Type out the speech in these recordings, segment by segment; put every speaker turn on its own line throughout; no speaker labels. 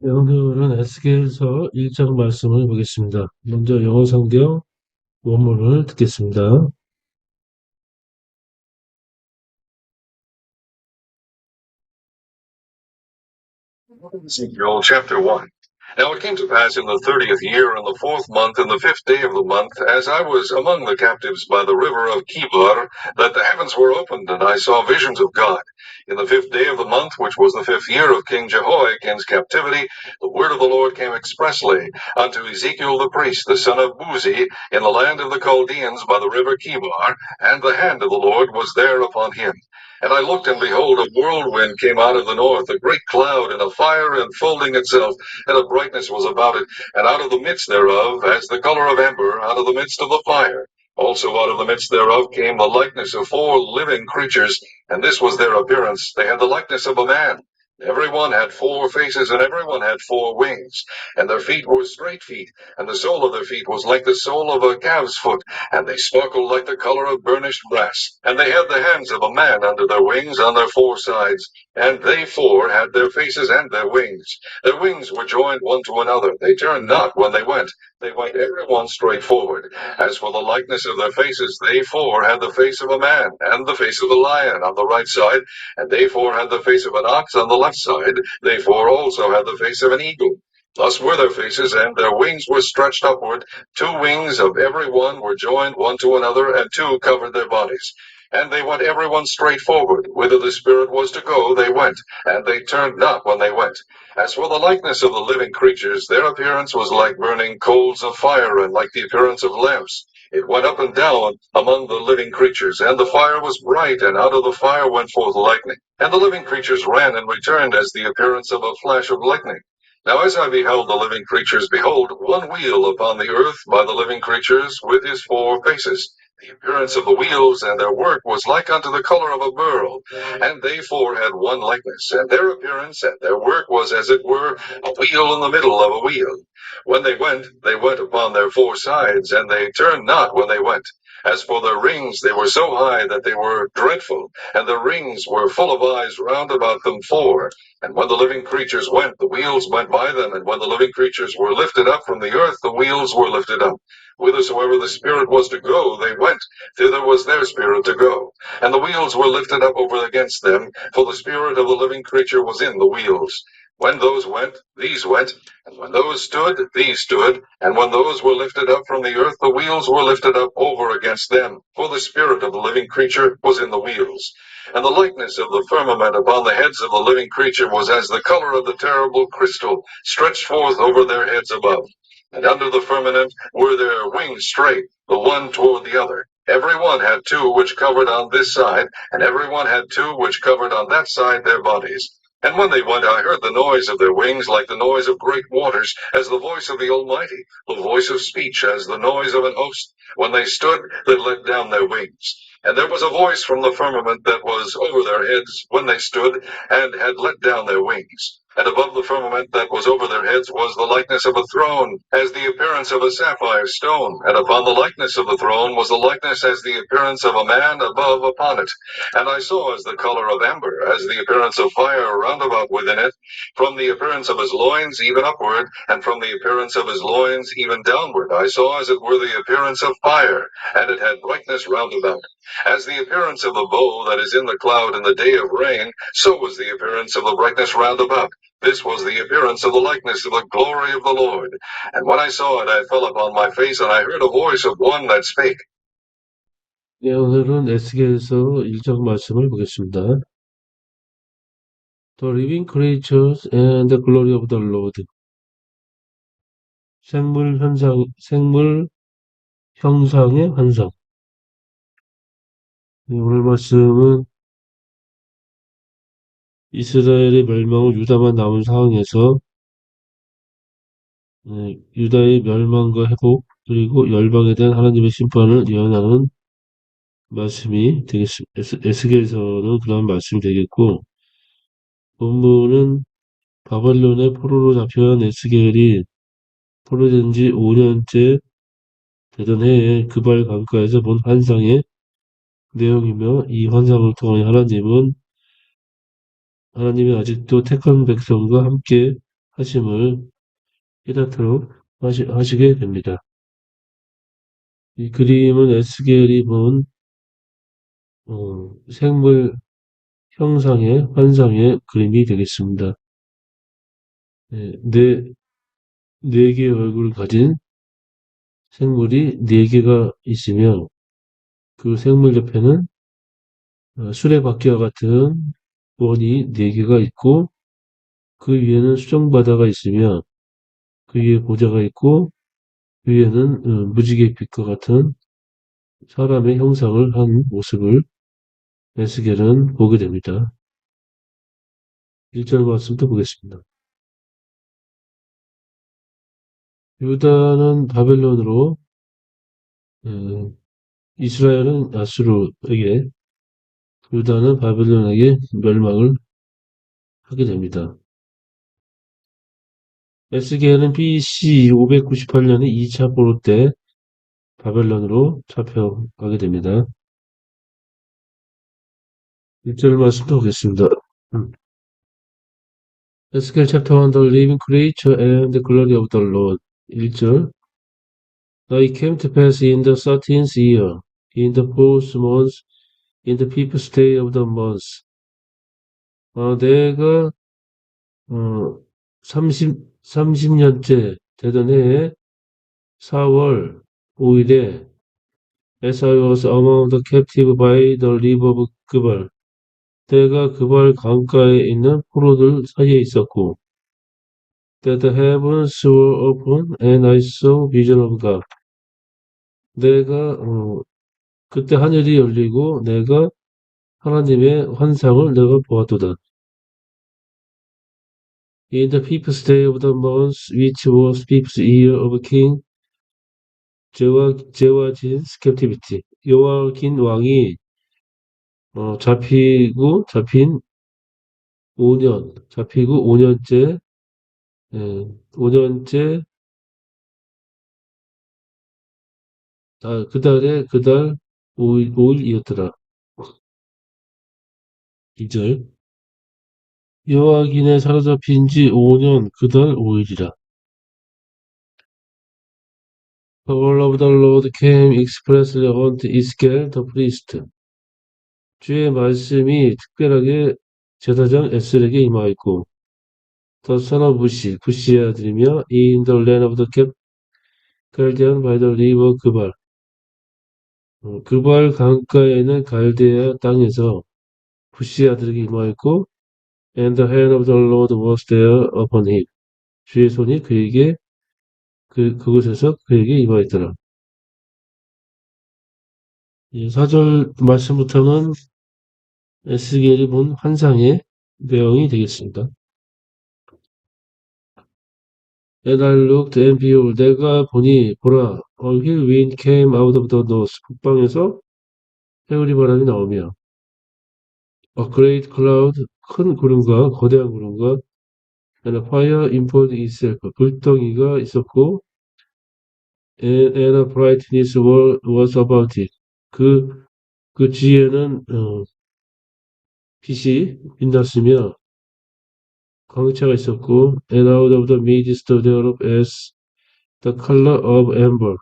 네, 오늘은 에스겔서 1장 말씀을 보겠습니다. 먼저 영어 성경 원문을 듣겠습니다.
Ezekiel chapter 1. Now it came to pass in the 30th year, in the 4th month, in the 5th day of the month, as I was among the captives by the river of Kibar, that the heavens were opened, and I saw visions of God. In the 5th day of the month, which was the 5th year of King Jehoiakim's captivity, the word of the Lord came expressly unto Ezekiel the priest, the son of Buzi, in the land of the Chaldeans by the river Kibar, and the hand of the Lord was there upon him. And I looked, and behold, a whirlwind came out of the north, a great cloud, and a fire enfolding itself, and a brightness was about it, and out of the midst thereof, as the color of amber, out of the midst of the fire. Also out of the midst thereof came the likeness of four living creatures, and this was their appearance. They had the likeness of a man. Every one had four faces, and every one had four wings. And their feet were straight feet, and the sole of their feet was like the sole of a calf's foot, and they sparkled like the color of burnished brass. And they had the hands of a man under their wings on their four sides, and they four had their faces and their wings. Their wings were joined one to another. They turned not when they went. They went every one straight forward. As for the likeness of their faces, they four had the face of a man, and the face of a lion on the right side, and they four had the face of an ox on the left side. They four also had the face of an eagle. Thus were their faces, and their wings were stretched upward. Two wings of every one were joined one to another, and two covered their bodies. And they went every one straight forward. Whither the Spirit was to go, they went, and they turned not when they went. As for the likeness of the living creatures, their appearance was like burning coals of fire, and like the appearance of lamps. It went up and down among the living creatures, and the fire was bright, and out of the fire went forth lightning. And the living creatures ran and returned as the appearance of a flash of lightning. Now as I beheld the living creatures, behold, one wheel upon the earth by the living creatures with his four faces. The appearance of the wheels and their work was like unto the color of a beryl, and they four had one likeness, and their appearance and their work was as it were a wheel in the middle of a wheel. When they went upon their four sides, and they turned not when they went. As for their rings, they were so high that they were dreadful, and the rings were full of eyes round about them four. And when the living creatures went, the wheels went by them, and when the living creatures were lifted up from the earth, the wheels were lifted up. Whithersoever the Spirit was to go, they went, thither was their spirit to go. And the wheels were lifted up over against them, for the spirit of the living creature was in the wheels. When those went, these went, and when those stood, these stood, and when those were lifted up from the earth, the wheels were lifted up over against them, for the spirit of the living creature was in the wheels. And the likeness of the firmament upon the heads of the living creature was as the color of the terrible crystal, stretched forth over their heads above. And under the firmament were their wings straight, the one toward the other. Every one had two which covered on this side, and every one had two which covered on that side their bodies. And when they went, I heard the noise of their wings like the noise of great waters, as the voice of the Almighty, the voice of speech, as the noise of an host. When they stood, they let down their wings. And there was a voice from the firmament that was over their heads when they stood, and had let down their wings. And above the firmament that was over their heads was the likeness of a throne, as the appearance of a sapphire stone. And upon the likeness of the throne was the likeness as the appearance of a man above upon it. And I saw as the color of amber, as the appearance of fire round about within it, from the appearance of his loins even upward, and from the appearance of his loins even downward. I saw as it were the appearance of fire, and it had brightness round about. As the appearance of the bow that is in the cloud in the day of rain, so was the appearance of the brightness round about. This was the appearance of the likeness of the glory of the Lord. And when I saw it, I fell upon my face, and I heard a voice of one that spake.
네, 오늘은 에스겔서 1장 말씀을 보겠습니다. The living creatures and the glory of the Lord. 생물 형상의 환상. 네, 오늘 말씀은 이스라엘의 멸망을 유다만 남은 상황에서 유다의 멸망과 회복 그리고 열방에 대한 하나님의 심판을 예언하는 말씀이 되겠습니다. 에스겔서는 그런 말씀이 되겠고 본문은 바벨론의 포로로 잡혀간 에스겔이 포로된 지 5년째 되던 해에 그발 강가에서 본 환상의 내용이며 이 환상을 통해 하나님은 아직도 택한 백성과 함께 하심을 깨닫도록 하시게 됩니다. 이 그림은 에스겔이 본 생물 형상의 환상의 그림이 되겠습니다. 네, 네 개의 얼굴을 가진 생물이 네 개가 있으며 그 생물 옆에는 수레바퀴와 같은 원이 네 개가 있고 그 위에는 수정바다가 있으며 그 위에 보좌가 있고 그 위에는 무지개 빛과 같은 사람의 형상을 한 모습을 에스겔은 보게 됩니다. 1절 말씀도 보겠습니다. 유다는 바벨론으로, 이스라엘은 아수르에게, 유다는 바벨론에게 멸망을 하게 됩니다. 에스겔은 BC 598년에 2차 포로 때 바벨론으로 잡혀가게 됩니다. 1절 말씀도 보겠습니다. 에스겔 챕터 1 The living creature and the glory of the Lord 1절 Now it came to pass in the 13th year in the fourth month in the fifth day of the month 내가 어, 30년째 되던 해에 4월 5일에 As I was among the captive by the river of 그발 내가 그발 강가에 있는 포로들 사이에 있었고 That the heavens were open and I saw vision of God 내가 그때 하늘이 열리고 내가 하나님의 환상을 내가 보았도다. In the fifth day of the month, which was fifth year of King 제와진's captivity. 요아긴 왕이 잡히고 5년째, 5년째, 그달 5일이었더라. 2절. 요아긴에 사로잡힌 지 5년 그달 5일이라. The word of the Lord came expressly unto Ezekiel the priest. 주의 말씀이 특별하게 제사장 에스겔에게 임하였고, The son of 부시의 아들이며 in the land of the Chaldean by the river 그발. 그발 강가에 있는 갈대아 땅에서 부시의 아들에게 임하였고, and the hand of the Lord was there upon him. 주의 손이 그에게 그곳에서 그에게 임하였더라. 4절 말씀부터는 에스겔이 본 환상의 내용이 되겠습니다. And I looked and behold, 내가 보니 보라, a whirlwind came out of the north. 북방에서 회오리 바람이 나오며, a great cloud, 큰 구름과 거대한 구름과, and a fire involved itself, 불덩이가 있었고, and a brightness was about it. 그 주위에는 빛이 빛났으며 광채가 있었고, and out of the midst thereof as the color of amber,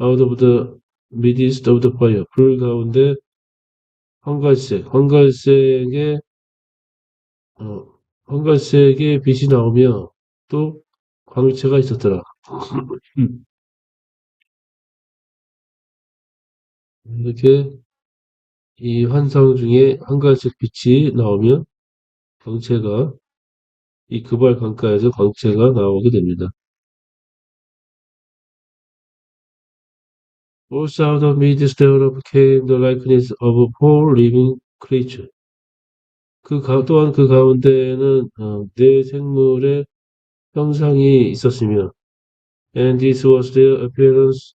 out of the midst of the fire, 불 가운데 황갈색의 황갈색의 빛이 나오며 또 광채가 있었더라. 이렇게 이 환상 중에 황갈색 빛이 나오며 광채가 이 그발 강가에서 광채가 나오게 됩니다. Also out of midst thereof came the likeness of a four living creature. 또한 그 가운데에는 네 생물의 형상이 있었으며 and this was their appearance.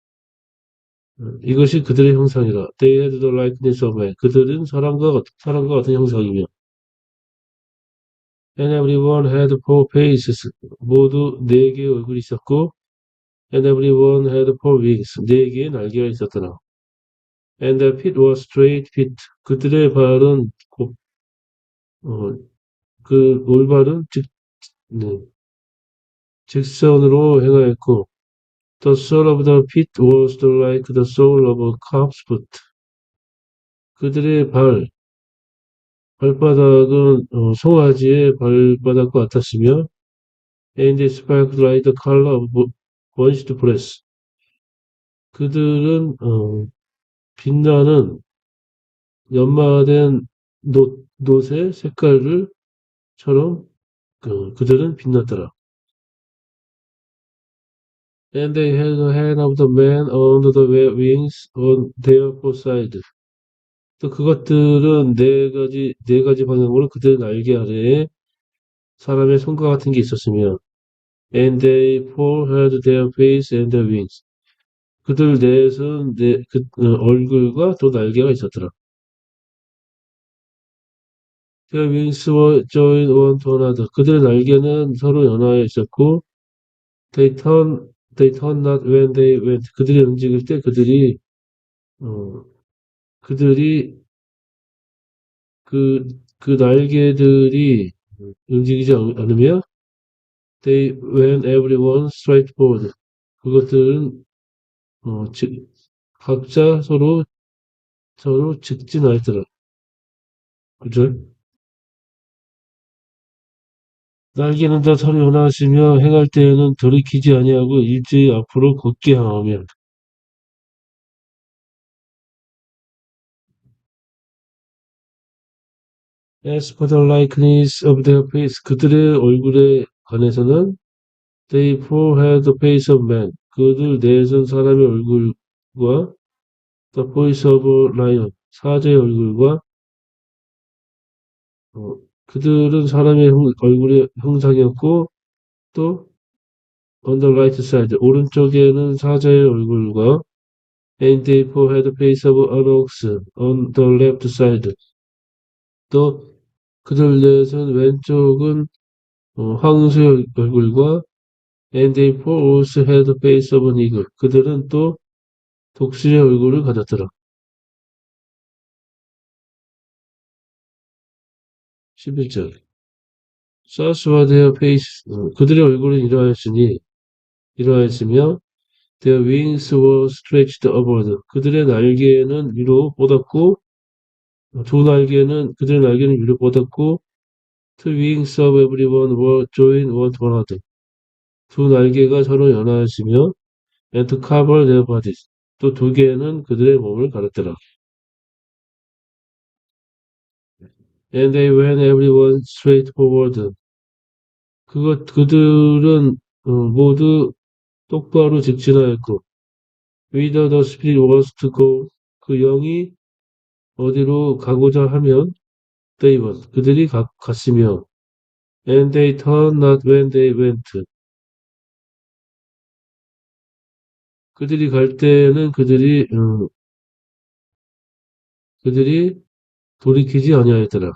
이것이 그들의 형상이라. They had the likeness of man. 그들은 사람과 같은 형상이며 and everyone had four faces. 모두 네 개의 얼굴이 있었고 and everyone had four wings. 네 개의 날개가 있었더라. And their feet were straight feet. 그들의 발은 그 올바른 네, 직선으로 행하였고, The sole of the feet was like the sole of a calf's foot. 그들의 발바닥은 송아지의 발바닥과 같았으며, and they sparkled like the color of burnished brass. 그들은 빛나는 연마된 놋의 색깔처럼 그들은 빛났더라. And they had the hand of the man under the wings on their four sides. 또 그것들은 네 가지 방향으로 그들 날개 아래에 사람의 손과 같은 게 있었으며, and they four had their face and their wings. 그들 넷은 얼굴과 또 날개가 있었더라. Their wings were joined one to another. 그들의 날개는 서로 연하여 있었고, they turn not when they went. 그들이 움직일 때 어, 그들이 그 날개들이 움직이지 않으며, they went everyone straight forward. 그것들은 각자 서로 직진하였더라. 그죠? 날개는 다 서로 연하시며 행할 때에는 돌이키지 아니하고 일제히 앞으로 걷게 하며. As for the likeness of their face, 그들의 얼굴에 관해서는 they four had the face of man. 그들 넷은 사람의 얼굴과 the voice of a lion, 사자의 얼굴과 그들은 사람의 얼굴의 형상이었고 또 on the right side, 오른쪽에는 사자의 얼굴과 and they four had the face of an ox on the left side. 또 그들 넷은 왼쪽은 황소의 얼굴과 and they four also had the face of an eagle. 그들은 또 독수리의 얼굴을 가졌더라. 11절. Such their face. 그들의 얼굴은 이러하였으며 their wings were stretched upward. 그들의 날개는 위로 뻗었고 그들의 날개는 위로 뻗었고 the wings of everyone were joined one to another. 두 날개가 서로 연하였으며 and to cover their bodies. 또 두 개는 그들의 몸을 가렸더라. And they went everyone straight forward. 그들은 모두 똑바로 직진하였고, whither the spirit was to go, 그 영이 어디로 가고자 하면, they went, 그들이 갔으며, and they turned not when they went. 그들이 갈 때는 그들이 돌이키지 아니하였더라.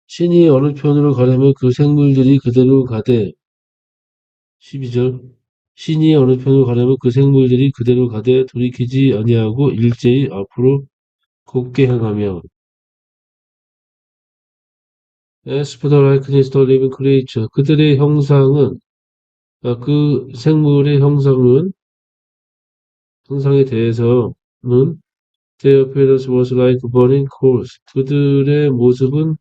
신이 어느 편으로 가려면 그 생물들이 그대로 가되, 12절. 신이 어느 편으로 가려면 그 생물들이 그대로 가되 돌이키지 아니하고 일제히 앞으로 곱게 행하며. As for the likeness of living creature, 그들의 형상은 그 생물의 형상에 대해서는 their appearance was like burning coals. 그들의 모습은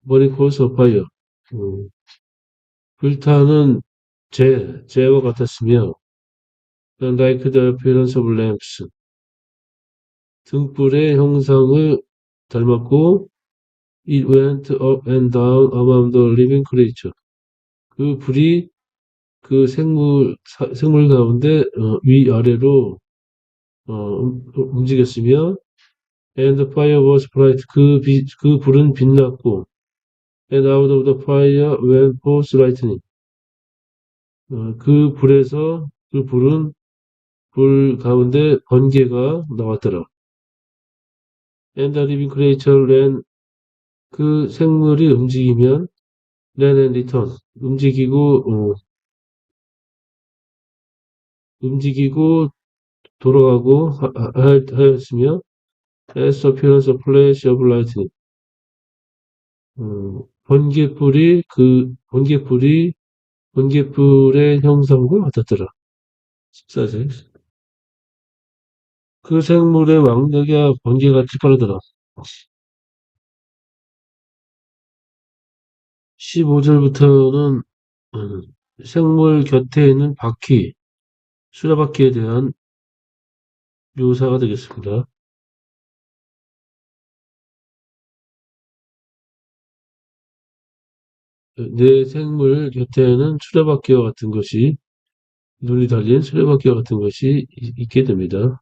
burning coals of fire. 불타는 재와 같았으며 and like the appearance of lamps. 등불의 형상을 닮았고 it went up and down among the living creature. 그 불이 그 생물 가운데 위아래로 움직였으며 and the fire was bright. 그 불은 빛났고 and out of the fire went forth lightning. 그 불 가운데 번개가 나왔더라. And the living creature ran. 그 생물이 움직이면 ran and return. 움직이고 돌아가고 하였으며 as the appearance of flash of lightning. 번개불의 형상과 같았더라. 14절. 그 생물의 왕력이 번개같이 빠르더라. 15절부터는 생물 곁에 있는 바퀴, 수레바퀴에 대한 묘사가 되겠습니다. 내 생물 곁에는 수레바퀴와 같은 것이, 눈이 달린 수레바퀴와 같은 것이 있게 됩니다.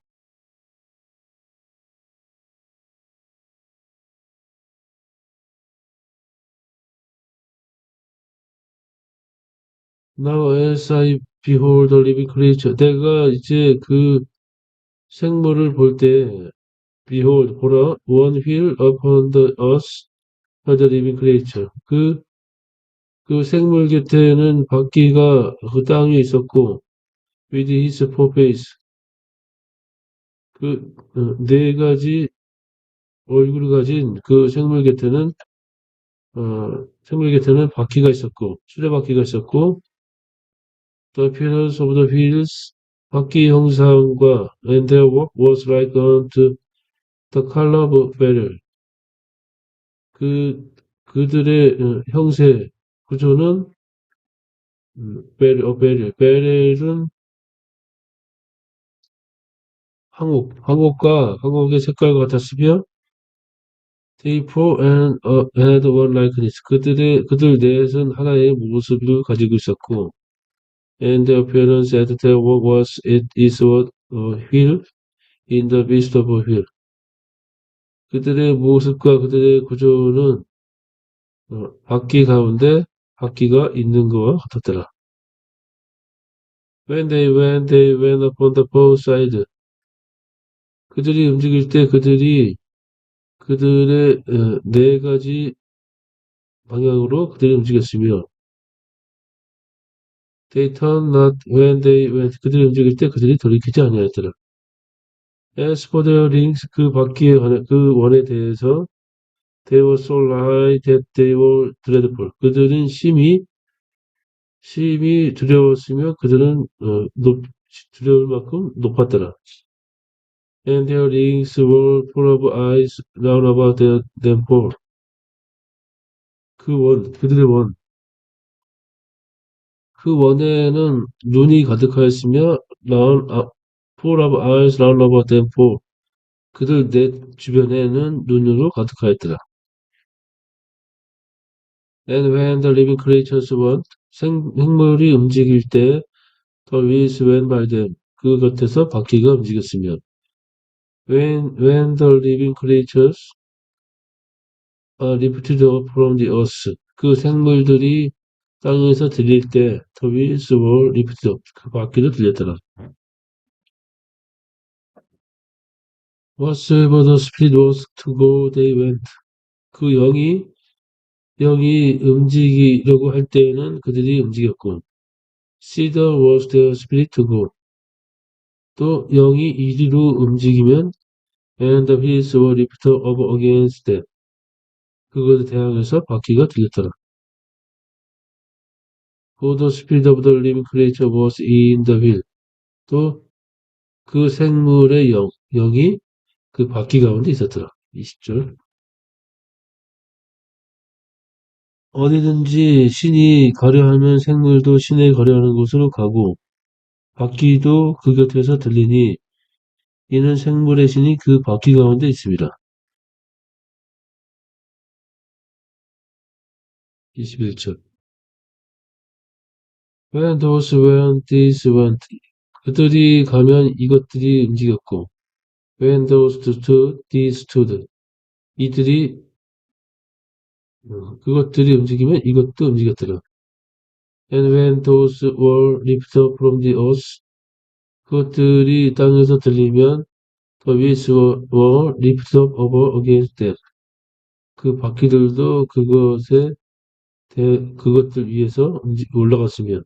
Now as I behold the living creature. 내가 이제 그 생물을 볼 때, behold, 보라, one wheel upon the earth, the living creature. 그 생물 곁에는 바퀴가 그 땅 위에 있었고, with his four face. 네 가지 얼굴을 가진 그 생물 곁에는 바퀴가 있었고, 수레바퀴가 있었고, the appearance of the wheels, 바퀴 형상과 and their work was like unto the color of beryl. 그들의 형세, 구조는 베렐은 항옥의 색깔과 같았으며, they four and had one likeness. 그들 넷은 하나의 모습을 가지고 있었고, and the appearance at their work was it is what a wheel in the midst of a wheel. 그들의 모습과 그들의 구조는 바퀴 가운데 바퀴가 있는 것과 같았더라. When they went upon the both side. 그들이 움직일 때 그들의 네 가지 방향으로 그들이 움직였으며, they turned not when they went. 그들이 움직일 때 그들이 돌이키지 아니하였더라. As for their rings, 그 원에 대해서, they were so light that they were dreadful. 그들은 심히 두려웠으며 그들은 두려울 만큼 높았더라. And their rings were full of eyes round about them four. 그들의 원. 그 원에는 눈이 가득하였으며, full of eyes round about them four. 그들 넷 주변에는 눈으로 가득하였더라. And when the living creatures went, 생물이 움직일 때, the wheels went by them. 그 곁에서 바퀴가 움직였으며, when the living creatures are lifted up from the earth. 그 생물들이 땅에서 들릴 때, the wheels were lifted up. 그 바퀴도 들렸더라. Whatsoever the spirit was to go, they went. 그 영이 움직이려고 할 때에는 그들이 움직였고, Cedar was their spirit to go. 또 영이 이리로 움직이면, and the wheels were lifted up against them. 그것에 대항해서 바퀴가 들렸더라. For the spirit of the living creature was in the wheel. 또 그 생물의 영이 그 바퀴 가운데 있었더라. 20절. 어디든지 신이 가려하면 생물도 신에 가려하는 곳으로 가고, 바퀴도 그 곁에서 들리니, 이는 생물의 신이 그 바퀴 가운데 있습니다. 21절. When those went, these went. 그들이 가면 이것들이 움직였고, when those stood, these stood. 그것들이 움직이면 이것도 움직였더라. And when those were lifted up from the earth, 그것들이 땅에서 들리면 the wheels were lifted up over against them. 그 바퀴들도 그것들 위에서 올라갔으며,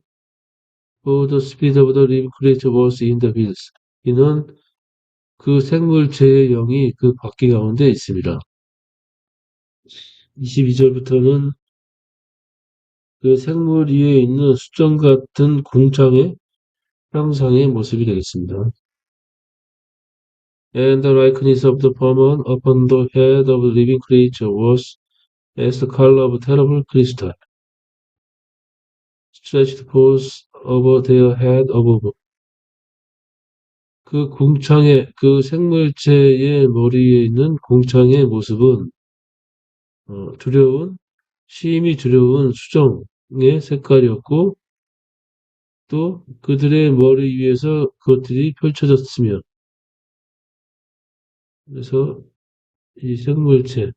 For the spirit of the living creature was in the wheels. 이는 그 생물체의 영이 그 바퀴 가운데 있습니다. 22절부터는 그 생물 위에 있는 수정 같은 궁창의 형상의 모습이 되겠습니다. And the likeness of the former upon the head of the living creature was as the color of terrible crystal, stretched forth over their head above. 그 궁창의, 그 생물체의 머리에 있는 궁창의 모습은 심히 두려운 수정의 색깔이었고, 또 그들의 머리 위에서 그것들이 펼쳐졌으며, 그래서 이 생물체가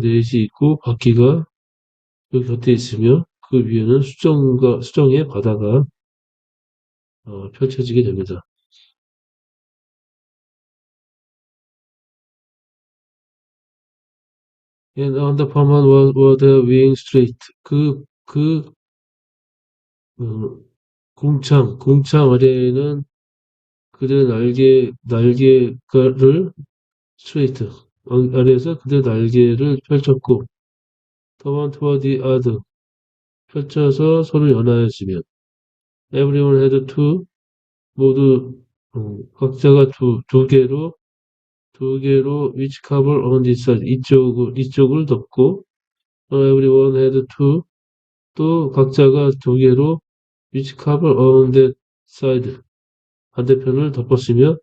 넷이 있고 바퀴가 그 곁에 있으며 그 위에는 수정의 바다가 펼쳐지게 됩니다. And on the palm were the wings straight. 어, 궁창 아래에는 그들의 날개를 스트레이트 아래에서 그들의 날개를 펼쳤고, 터번 toward the other 펼쳐서 손을 연하였으며, everyone had two 모두 각자가 두 개로 which cover on this side 이쪽을 덮고, everyone had two 또 각자가 두 개로 which cover on that side 반대편을 덮었으며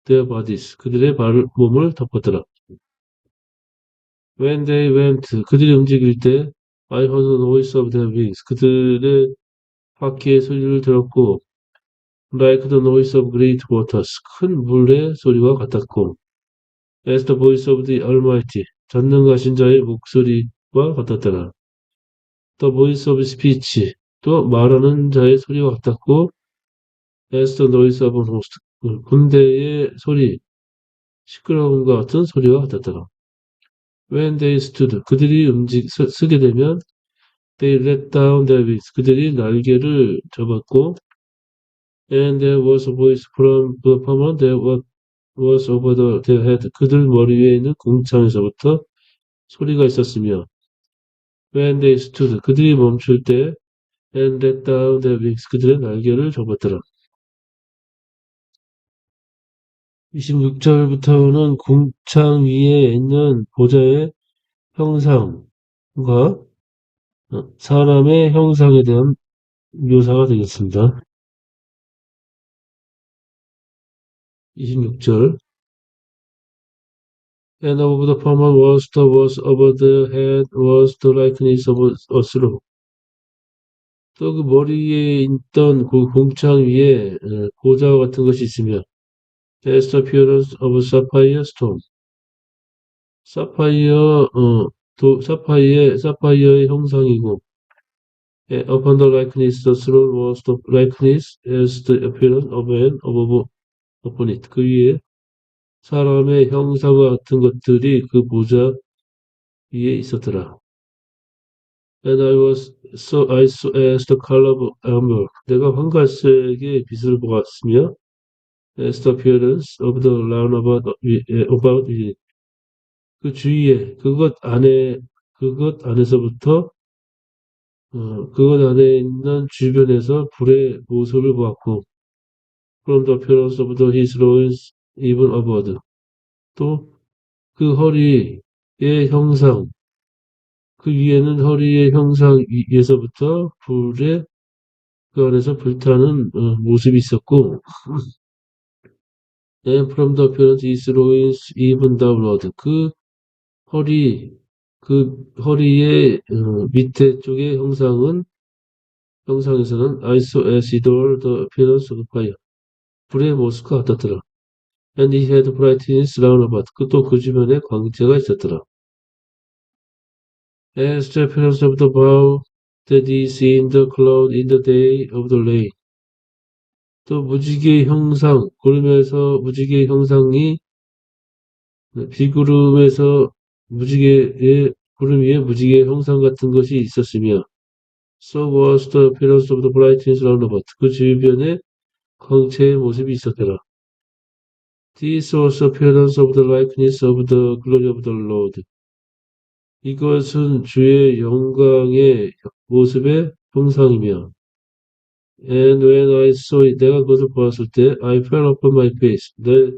their bodies 그들의 몸을 덮었더라. When they went 그들이 움직일 때 I heard the noise of their wings 그들의 바퀴의 소리를 들었고 like the noise of great waters 큰 물의 소리와 같았고 as the voice of the Almighty 전능하신 자의 목소리와 같았더라. The voice of speech 또 말하는 자의 소리와 같았고 as the noise of an host 군대의 소리 시끄러움과 같은 소리와 같았더라. When they stood 그들이 서게 되면 they let down their wings 그들이 날개를 접었고 and there was a voice from the palm that was over their head 그들 머리 위에 있는 궁창에서부터 소리가 있었으며 when they stood 그들이 멈출 때 and let down their wings 그들의 날개를 접었더라. 26절부터는 궁창 위에 있는 보좌의 형상과 사람의 형상에 대한 묘사가 되겠습니다. 26절 And above the former was over the head was the likeness of a slope. 또 그 머리에 있던 그 궁창 위에 보좌와 같은 것이 있으며 As the appearance of a sapphire stone. 사파이어의 형상이고 upon the likeness the throne was the likeness as the appearance of an above upon it. 그 위에 사람의 형상과 같은 것들이 그 보좌 위에 있었더라. And I saw as the color of amber. 내가 황갈색의 빛을 보았으며, as the appearance of the round about it. 그 주위에, 그것 안에서부터, 그것 안에 있는 주변에서 불의 모습을 보았고, from the appearance of his loins even above. 또, 그 허리의 형상, 그 위에는 허리의 형상 위에서부터 그 안에서 불타는 모습이 있었고, and from the appearance his loins even downward. 그 허리의 밑에 쪽의 형상에서는 I saw as it were the appearance of fire. 불의 모습과 같았더라. And he had brightness round about. 또 그 주변에 광채가 있었더라. As the appearance of the bow that is in the cloud in the day of the rain. 또 무지개의 형상이 비구름에서 구름 위에 무지개의 형상 같은 것이 있었으며 So was the appearance of the brightness round about. 그 주변에 광채의 모습이 있었더라. This was appearance of the likeness of the glory of the Lord. 이것은 주의 영광의 모습의 형상이며 And when I saw it, 내가 그것을 보았을 때 I fell upon my face. 내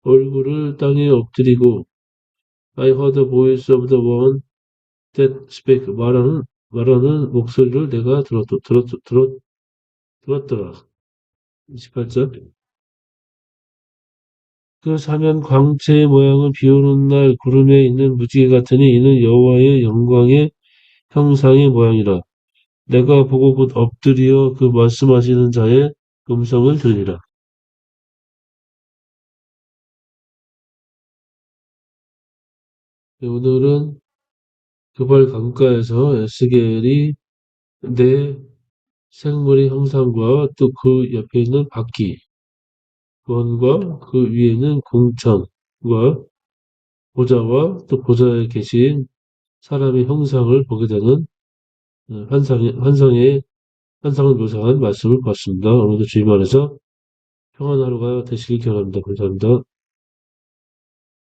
얼굴을 땅에 엎드리고 I heard the voice of the one that spake. 말하는 목소리를 내가 들었더라. 28절. 그 사면 광채의 모양은 비오는 날 구름에 있는 무지개 같으니 이는 여호와의 영광의 형상의 모양이라. 내가 보고 곧 엎드려 그 말씀하시는 자의 음성을 들으리라. 오늘은 그발 강가에서 에스겔이 내 생물의 형상과 또 그 옆에 있는 바퀴, 원과 그 위에 있는 공천과 보좌와 또 보좌에 계신 사람의 형상을 보게 되는 환상을 묘사한 말씀을 봤습니다. 오늘도 주님 안에서 평안한 하루가 되시길 기원합니다. 감사합니다.